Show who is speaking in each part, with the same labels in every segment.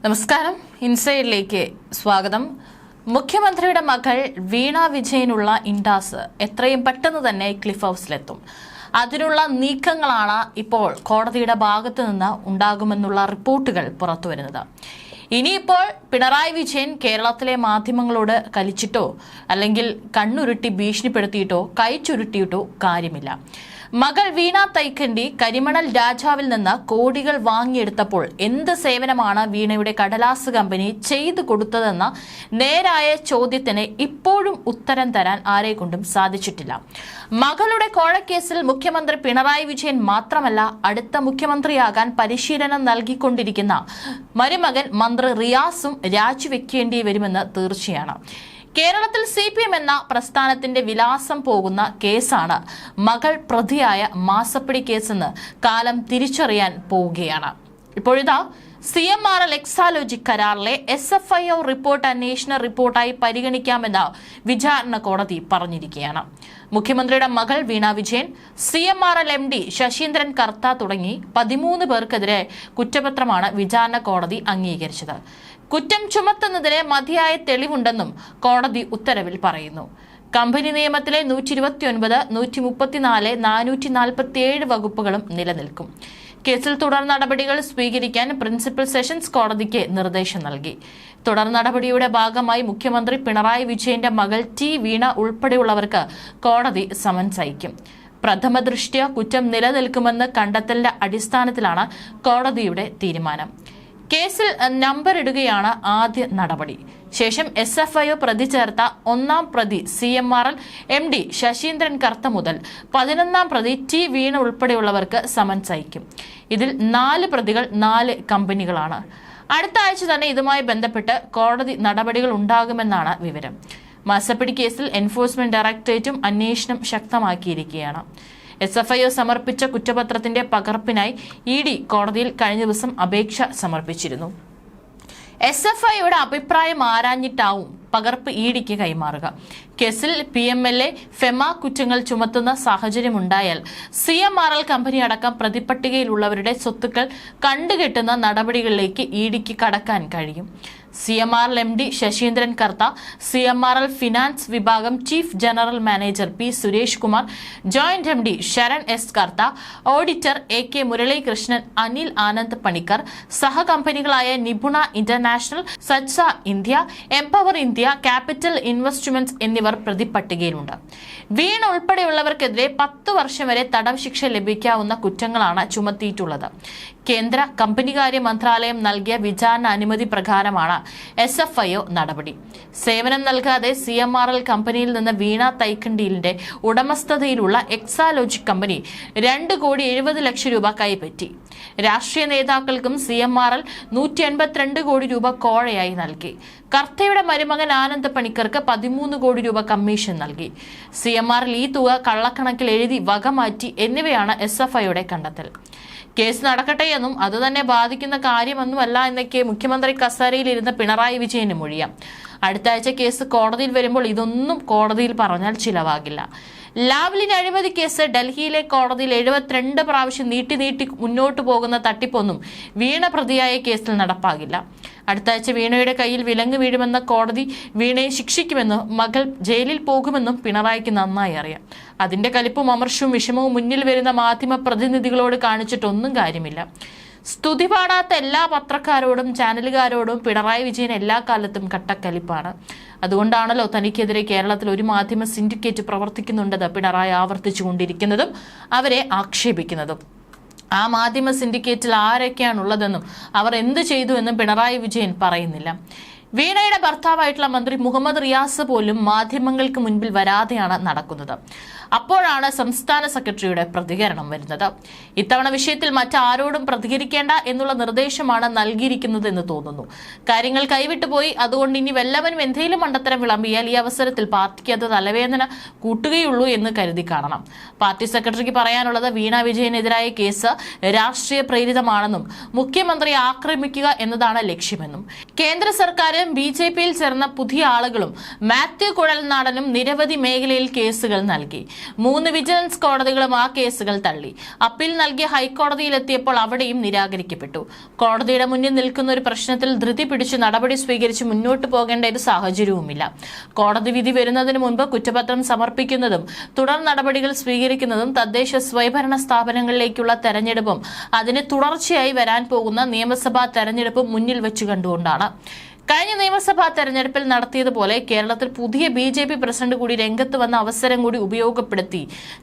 Speaker 1: നമസ്കാരം. ഇൻസൈഡിലേക്ക് സ്വാഗതം. മുഖ്യമന്ത്രിയുടെ മകൾ വീണ വിജയനുള്ള ഇൻഡാസ് എത്രയും പെട്ടെന്ന് തന്നെ ക്ലിഫ് ഹൗസിലെത്തും. അതിനുള്ള നീക്കങ്ങളാണ് ഇപ്പോൾ കോടതിയുടെ ഭാഗത്തു നിന്ന് ഉണ്ടാകുമെന്നുള്ള റിപ്പോർട്ടുകൾ പുറത്തുവരുന്നത്. ഇനിയിപ്പോൾ പിണറായി വിജയൻ കേരളത്തിലെ മാധ്യമങ്ങളോട് കലിച്ചിട്ടോ അല്ലെങ്കിൽ കണ്ണുരുട്ടി ഭീഷണിപ്പെടുത്തിയിട്ടോ കൈ ചുരുട്ടിയിട്ടോ കാര്യമില്ല. മകൾ വീണ തൈക്കണ്ടി കരിമണൽ രാജാവിൽ നിന്ന് കോടികൾ വാങ്ങിയെടുത്തപ്പോൾ എന്ത് സേവനമാണ് വീണയുടെ കടലാസ് കമ്പനി ചെയ്തു കൊടുത്തതെന്ന നേരായ ചോദ്യത്തിന് ഇപ്പോഴും ഉത്തരം തരാൻ ആരെക്കൊണ്ടും സാധിച്ചിട്ടില്ല. മകളുടെ കോഴക്കേസിൽ മുഖ്യമന്ത്രി പിണറായി വിജയൻ മാത്രമല്ല, അടുത്ത മുഖ്യമന്ത്രിയാകാൻ പരിശീലനം നൽകിക്കൊണ്ടിരിക്കുന്ന മരുമകൻ മന്ത്രി റിയാസും രാജിവെക്കേണ്ടി വരുമെന്ന് തീർച്ചയാണ്. കേരളത്തിൽ CPM എന്ന പ്രസ്ഥാനത്തിന്റെ വിലാസം പോകുന്ന കേസാണ് മകൾ പ്രതിയായ മാസപ്പടി കേസെന്ന് കാലം തിരിച്ചറിയാൻ പോവുകയാണ്. ഇപ്പോഴിതാ CMRL എക്സാലോജി കരാറിലെ SFIO റിപ്പോർട്ട് അന്വേഷണ റിപ്പോർട്ടായി പരിഗണിക്കാമെന്ന് വിചാരണ കോടതി പറഞ്ഞിരിക്കുകയാണ്. മുഖ്യമന്ത്രിയുടെ മകൾ വീണ വിജയൻ, CMRL MD ശശീന്ദ്രൻ കർത്ത തുടങ്ങി 13 പേർക്കെതിരെ കുറ്റപത്രമാണ് വിചാരണ കോടതി അംഗീകരിച്ചത്. കുറ്റം ചുമത്തുന്നതിന് മതിയായ തെളിവുണ്ടെന്നും കോടതി ഉത്തരവിൽ പറയുന്നു. കമ്പനി നിയമത്തിലെ 129, 134, 447 വകുപ്പുകളും നിലനിൽക്കും. കേസിൽ തുടർ നടപടികൾ സ്വീകരിക്കാൻ പ്രിൻസിപ്പൽ സെഷൻസ് കോടതിക്ക് നിർദ്ദേശം നൽകി. തുടർ നടപടിയുടെ ഭാഗമായി മുഖ്യമന്ത്രി പിണറായി വിജയന്റെ മകൾ വീണ ഉൾപ്പെടെയുള്ളവർക്ക് കോടതി സമൻസ് അയക്കും. പ്രഥമ ദൃഷ്ട്യാ കുറ്റം നിലനിൽക്കുമെന്ന് കണ്ടെത്തലിന്റെ അടിസ്ഥാനത്തിലാണ് കോടതിയുടെ തീരുമാനം. കേസിൽ നമ്പർ ഇടുകയാണ് ആദ്യ നടപടി. ശേഷം SFIO പ്രതി ചേർത്ത 1-ാം പ്രതി CMRL MD ശശീന്ദ്രൻ കർത്ത മുതൽ 11-ാം പ്രതി വീണ ഉൾപ്പെടെയുള്ളവർക്ക് സമൻസ് അയക്കും. ഇതിൽ 4 പ്രതികൾ 4 കമ്പനികളാണ്. അടുത്ത ആഴ്ച തന്നെ ഇതുമായി ബന്ധപ്പെട്ട് കോടതി നടപടികൾ ഉണ്ടാകുമെന്നാണ് വിവരം. മാസപ്പടി കേസിൽ എൻഫോഴ്സ്മെന്റ് ഡയറക്ടറേറ്റും അന്വേഷണം ശക്തമാക്കിയിരിക്കുകയാണ്. SFIO സമർപ്പിച്ച കുറ്റപത്രത്തിന്റെ പകർപ്പിനായി ED കോടതിയിൽ കഴിഞ്ഞ ദിവസം അപേക്ഷ സമർപ്പിച്ചിരുന്നു. SFIOയുടെ അഭിപ്രായം ആരാഞ്ഞിട്ടാവും പകർപ്പ് EDക്ക് കൈമാറുക. കേസിൽ PMLA, FEMA കുറ്റങ്ങൾ ചുമത്തുന്ന സാഹചര്യമുണ്ടായാൽ CMRL കമ്പനി അടക്കം പ്രതിപട്ടികയിലുള്ളവരുടെ സ്വത്തുക്കൾ കണ്ടുകെട്ടുന്ന നടപടികളിലേക്ക് EDക്ക് കടക്കാൻ കഴിയും. CMRL MD Saseendran Kartha, CMRL finance വിഭാഗം chief general manager P Suresh Kumar, joint MD Saran S Kartha, auditor AK Muralikrishnan, Anil Anand Panicker, സഹകമ്പനികളായ Nipuna international, Sajsa India, empower India, capital investments എന്നിവർ പ്രതിപട്ടികയിലുണ്ട്. വീണ ഉൾപ്പെടെയുള്ളവർക്കെതിരെ 10 വർഷം വരെ തടവ് ശിക്ഷ ലഭിക്കാവുന്ന കുറ്റങ്ങളാണ് ചുമത്തിയിട്ടുള്ളത്. കേന്ദ്ര കമ്പനികാര്യ മന്ത്രാലയം നൽകിയ വിചാരണ അനുമതി പ്രകാരമാണ് SFIO നടപടി. സേവനം നൽകാതെ CMRL കമ്പനിയിൽ നിന്ന് വീണ തൈക്കണ്ടിലിന്റെ ഉടമസ്ഥതയിലുള്ള എക്സാലോജി കമ്പനി 2,70,00,000 രൂപ കൈപ്പറ്റി. രാഷ്ട്രീയ നേതാക്കൾക്കും CMRL 182 കോടി രൂപ കോഴയായി നൽകി. കർത്തയുടെ മരുമകൻ ആനന്ദ് പണിക്കർക്ക് 13 കോടി രൂപ കമ്മീഷൻ നൽകി. CMRL ഈ തുക കള്ളക്കണക്കിൽ എഴുതി വകമാറ്റി എന്നിവയാണ് SFIOയുടെ കണ്ടെത്തൽ. കേസ് നടക്കട്ടെ എന്നും അത് തന്നെ ബാധിക്കുന്ന കാര്യമൊന്നുമല്ല എന്നൊക്കെ മുഖ്യമന്ത്രി കസേരയിൽ ഇരുന്ന പിണറായി വിജയന് മൊഴിയാം. അടുത്ത ആഴ്ച കേസ് കോടതിയിൽ വരുമ്പോൾ ഇതൊന്നും കോടതിയിൽ പറഞ്ഞാൽ ചിലവാകില്ല. ലാവ്ലിൻ അഴിമതി കേസ് ഡൽഹിയിലെ കോടതിയിൽ 72 പ്രാവശ്യം നീട്ടി മുന്നോട്ടു പോകുന്ന തട്ടിപ്പൊന്നും വീണ പ്രതിയായ കേസിൽ നടപ്പാകില്ല. അടുത്ത ആഴ്ച വീണയുടെ കയ്യിൽ വിലങ്ങ് വീഴുമെന്ന കോടതി വീണയെ ശിക്ഷിക്കുമെന്നും മകൾ ജയിലിൽ പോകുമെന്നും പിണറായിക്ക് നന്നായി അറിയാം. അതിന്റെ കലിപ്പും അമർഷവും വിഷമവും മുന്നിൽ വരുന്ന മാധ്യമ പ്രതിനിധികളോട് കാണിച്ചിട്ടൊന്നും കാര്യമില്ല. സ്തുതി പാടാത്ത എല്ലാ പത്രക്കാരോടും ചാനലുകാരോടും പിണറായി വിജയൻ എല്ലാ കാലത്തും കട്ടക്കലിപ്പാണ്. അതുകൊണ്ടാണല്ലോ തനിക്കെതിരെ കേരളത്തിൽ ഒരു മാധ്യമ സിൻഡിക്കേറ്റ് പ്രവർത്തിക്കുന്നുണ്ടെന്ന് പിണറായി ആവർത്തിച്ചുകൊണ്ടിരിക്കുന്നതും അവരെ ആക്ഷേപിക്കുന്നതും. ആ മാധ്യമ സിൻഡിക്കേറ്റിൽ ആരൊക്കെയാണുള്ളതെന്നും അവർ എന്ത് ചെയ്തു എന്നും പിണറായി വിജയൻ പറയുന്നില്ല. വീണയുടെ ഭർത്താവായിട്ടുള്ള മന്ത്രി മുഹമ്മദ് റിയാസ് പോലും മാധ്യമങ്ങൾക്ക് മുൻപിൽ വരാതെയാണ് നടക്കുന്നത്. അപ്പോഴാണ് സംസ്ഥാന സെക്രട്ടറിയുടെ പ്രതികരണം വരുന്നത്. ഇത്തവണ വിഷയത്തിൽ മറ്റാരോടും പ്രതികരിക്കേണ്ട എന്നുള്ള നിർദ്ദേശമാണ് നൽകിയിരിക്കുന്നത് എന്ന് തോന്നുന്നു. കാര്യങ്ങൾ കൈവിട്ടുപോയി. അതുകൊണ്ട് ഇനി വല്ലവനും എന്തെങ്കിലും മണ്ടത്തരം വിളമ്പിയാൽ ഈ അവസരത്തിൽ പാർട്ടിക്ക് അത് തലവേദന കൂട്ടുകയുള്ളൂ എന്ന് കരുതി കാണണം. പാർട്ടി സെക്രട്ടറിക്ക് പറയാനുള്ളത് വീണ വിജയനെതിരായ കേസ് രാഷ്ട്രീയ പ്രേരിതമാണെന്നും മുഖ്യമന്ത്രിയെ ആക്രമിക്കുക എന്നതാണ് ലക്ഷ്യമെന്നും കേന്ദ്ര സർക്കാരും BJPയിൽ ചേർന്ന പുതിയ ആളുകളും മാത്യു കുഴൽനാടനും നിരവധി മേഖലയിൽ കേസുകൾ നൽകി. 3 വിജിലൻസ് കോടതികളും ആ കേസുകൾ തള്ളി. അപ്പീൽ നൽകിയ ഹൈക്കോടതിയിലെത്തിയപ്പോൾ അവിടെയും നിരാകരിക്കപ്പെട്ടു. കോടതിയുടെ മുന്നിൽ നിൽക്കുന്ന ഒരു പ്രശ്നത്തിൽ ധൃതി പിടിച്ച് നടപടി സ്വീകരിച്ച് മുന്നോട്ട് പോകേണ്ട ഒരു സാഹചര്യവുമില്ല. കോടതി വിധി വരുന്നതിന് മുൻപ് കുറ്റപത്രം സമർപ്പിക്കുന്നതും തുടർ നടപടികൾ സ്വീകരിക്കുന്നതും തദ്ദേശ സ്വയംഭരണ സ്ഥാപനങ്ങളിലേക്കുള്ള തെരഞ്ഞെടുപ്പും അതിന് തുടർച്ചയായി വരാൻ പോകുന്ന നിയമസഭാ തെരഞ്ഞെടുപ്പും മുന്നിൽ വെച്ച് കണ്ടുകൊണ്ടാണ്. കഴിഞ്ഞ നിയമസഭാ തെരഞ്ഞെടുപ്പിൽ നടത്തിയതുപോലെ കേരളത്തിൽ പുതിയ BJP പ്രസിഡന്റ് കൂടി രംഗത്ത് വന്ന അവസരം കൂടി ഉപയോഗപ്പെടുത്തി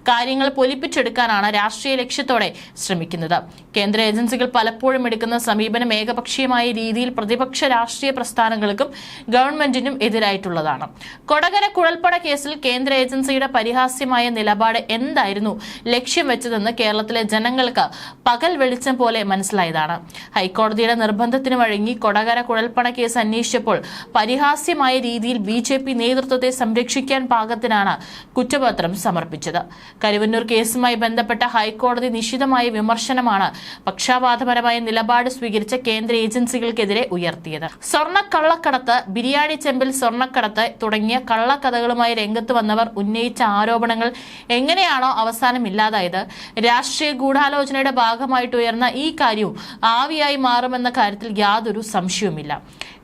Speaker 1: കാര്യങ്ങൾ പൊലിപ്പിച്ചെടുക്കാനാണ് രാഷ്ട്രീയ ലക്ഷ്യത്തോടെ ശ്രമിക്കുന്നത്. കേന്ദ്ര ഏജൻസികൾ പലപ്പോഴും എടുക്കുന്ന സമീപനം ഏകപക്ഷീയമായ രീതിയിൽ പ്രതിപക്ഷ രാഷ്ട്രീയ പ്രസ്ഥാനങ്ങൾക്കും ഗവൺമെന്റിനും എതിരായിട്ടുള്ളതാണ്. കൊടകര കുഴൽപ്പണ കേസിൽ കേന്ദ്ര ഏജൻസിയുടെ പരിഹാസ്യമായ നിലപാട് എന്തായിരുന്നു ലക്ഷ്യം വെച്ചതെന്ന് കേരളത്തിലെ ജനങ്ങൾക്ക് പകൽ വെളിച്ചം പോലെ മനസ്സിലായതാണ്. ഹൈക്കോടതിയുടെ നിർബന്ധത്തിന് വഴങ്ങി കൊടകര കുഴൽപ്പണ കേസ് അന്വേഷിച്ചപ്പോൾ പരിഹാസ്യമായ രീതിയിൽ BJP നേതൃത്വത്തെ സംരക്ഷിക്കാൻ പാകത്തിനാണ് കുറ്റപത്രം സമർപ്പിച്ചത്. കരുവന്നൂർ കേസുമായി ബന്ധപ്പെട്ട ഹൈക്കോടതി നിശിതമായ വിമർശനമാണ് പക്ഷാപാതപരമായ നിലപാട് സ്വീകരിച്ച കേന്ദ്ര ഏജൻസികൾക്കെതിരെ ഉയർത്തിയത്. സ്വർണ്ണക്കള്ളക്കടത്ത്, ബിരിയാണി ചെമ്പിൽ സ്വർണ്ണക്കടത്ത് തുടങ്ങിയ കള്ളക്കഥകളുമായി രംഗത്ത് വന്നവർ ഉന്നയിച്ച ആരോപണങ്ങൾ എങ്ങനെയാണോ അവസാനം ഇല്ലാതായത്, രാഷ്ട്രീയ ഗൂഢാലോചനയുടെ ഭാഗമായിട്ട് ഉയർന്ന ഈ കാര്യവും ആവിയായി മാറുമെന്ന കാര്യത്തിൽ യാതൊരു സംശയവുമില്ല.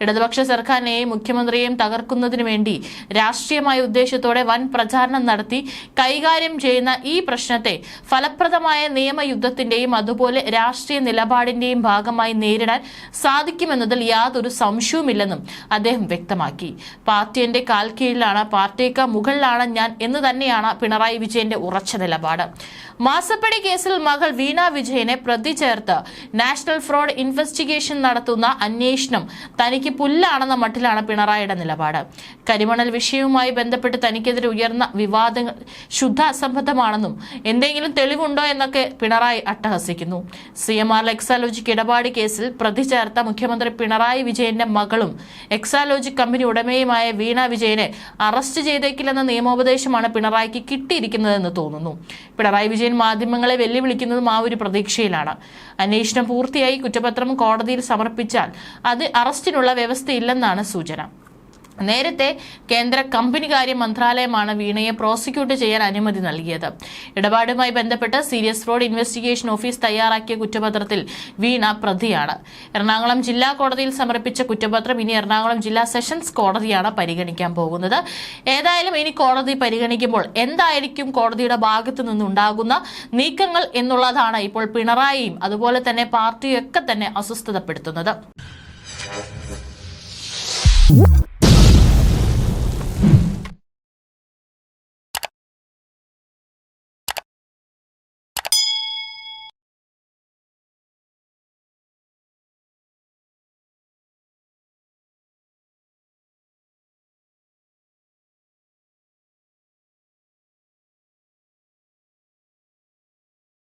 Speaker 1: ഇടതുപക്ഷ സർക്കാരിനെയും മുഖ്യമന്ത്രിയെയും തകർക്കുന്നതിനു വേണ്ടി രാഷ്ട്രീയമായ ഉദ്ദേശത്തോടെ വൻ പ്രചാരണം നടത്തി കൈകാര്യം ചെയ്യുന്ന ഈ പ്രശ്നത്തെ ഫലപ്രദമായ നിയമയുദ്ധത്തിന്റെയും അതുപോലെ രാഷ്ട്രീയ നിലപാടിന്റെയും ഭാഗമായി നേരിടാൻ സാധിക്കുമെന്നതിൽ യാതൊരു സംശയവുമില്ലെന്നും അദ്ദേഹം വ്യക്തമാക്കി. പാർട്ടിയുടെ കാൽക്കീഴിലാണ്, പാർട്ടിക്ക് മുകളിലാണ് ഞാൻ എന്ന് തന്നെയാണ് പിണറായി വിജയന്റെ ഉറച്ച നിലപാട്. മാസപ്പടി കേസിൽ മകൾ വീണ വിജയനെ പ്രതി ചേർത്ത് നാഷണൽ ഫ്രോഡ് ഇൻവെസ്റ്റിഗേഷൻ നടത്തുന്ന അന്വേഷണം തനിക്ക് പുല്ലാണെന്ന മട്ടിലാണ് പിണറായിയുടെ നിലപാട്. കരിമണൽ വിഷയവുമായി ബന്ധപ്പെട്ട് തനിക്കെതിരെ ഉയർന്ന വിവാദങ്ങൾ ശുദ്ധ അസംബന്ധമാണെന്നും എന്തെങ്കിലും തെളിവുണ്ടോ എന്നൊക്കെ പിണറായി അട്ടഹസിക്കുന്നു. CMR എക്സാലോജിക് ഇടപാട് കേസിൽ പ്രതി ചേർത്ത മുഖ്യമന്ത്രി പിണറായി വിജയന്റെ മകളും എക്സാലോജിക് കമ്പനി ഉടമയുമായ വീണ വിജയനെ അറസ്റ്റ് ചെയ്തേക്കില്ലെന്ന നിയമോപദേശമാണ് പിണറായിക്ക് കിട്ടിയിരിക്കുന്നതെന്ന് തോന്നുന്നു. പിണറായി വിജയൻ മാധ്യമങ്ങളെ വെല്ലുവിളിക്കുന്നതും ആ ഒരു പ്രതീക്ഷയിലാണ്. അന്വേഷണം പൂർത്തിയായി കുറ്റപത്രം കോടതിയിൽ സമർപ്പിച്ചാൽ അത് അറസ്റ്റിനുള്ള വ്യവസ്ഥയില്ലെന്നാണ് സൂചന. നേരത്തെ കേന്ദ്ര കമ്പനികാര്യ മന്ത്രാലയമാണ് വീണയെ പ്രോസിക്യൂട്ട് ചെയ്യാൻ അനുമതി നൽകിയത്. ഇടപാടുമായി ബന്ധപ്പെട്ട് സീരിയസ് ഫ്രോഡ് ഇൻവെസ്റ്റിഗേഷൻ ഓഫീസ് തയ്യാറാക്കിയ കുറ്റപത്രത്തിൽ വീണ പ്രതിയാണ്. എറണാകുളം ജില്ലാ കോടതിയിൽ സമർപ്പിച്ച കുറ്റപത്രം ഇനി എറണാകുളം ജില്ലാ സെഷൻസ് കോടതിയാണ് പരിഗണിക്കാൻ പോകുന്നത്. ഏതായാലും ഇനി കോടതി പരിഗണിക്കുമ്പോൾ എന്തായിരിക്കും കോടതിയുടെ ഭാഗത്തു നിന്നുണ്ടാകുന്ന നീക്കങ്ങൾ എന്നുള്ളതാണ് ഇപ്പോൾ പിണറായിയും അതുപോലെ തന്നെ പാർട്ടിയൊക്കെ തന്നെ അസ്വസ്ഥതപ്പെടുത്തുന്നത്.